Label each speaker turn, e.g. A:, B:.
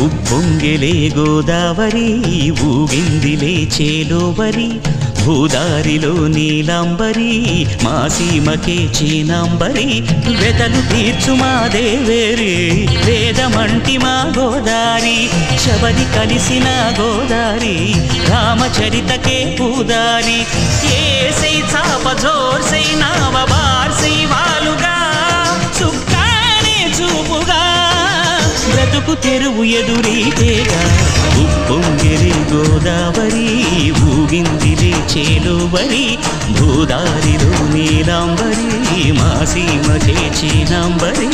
A: ఉప్పొంగెలే గోదావరి ఊగిందిలే చేలోవరి భూదారిలో నీలాంబరి మా సీమకే చీనాంబరి వెతలు తీర్చు మా దేవేరి వేదమంటి మా గోదారి శబరి కలిసిన గోదారి రామచరితకే పూదారి ఏసై చాప జోర్సై నావ బార్సై వాలుగా చుక్కానే చూపుగా బ్రతుకు తెరువు ఎదురీతేగా ఉప్పొంగెలే గోదావరి ఊగిందిలే చేలోవరి భూదారిలో నీలాంబరి మా సీమకే చీనాంబరి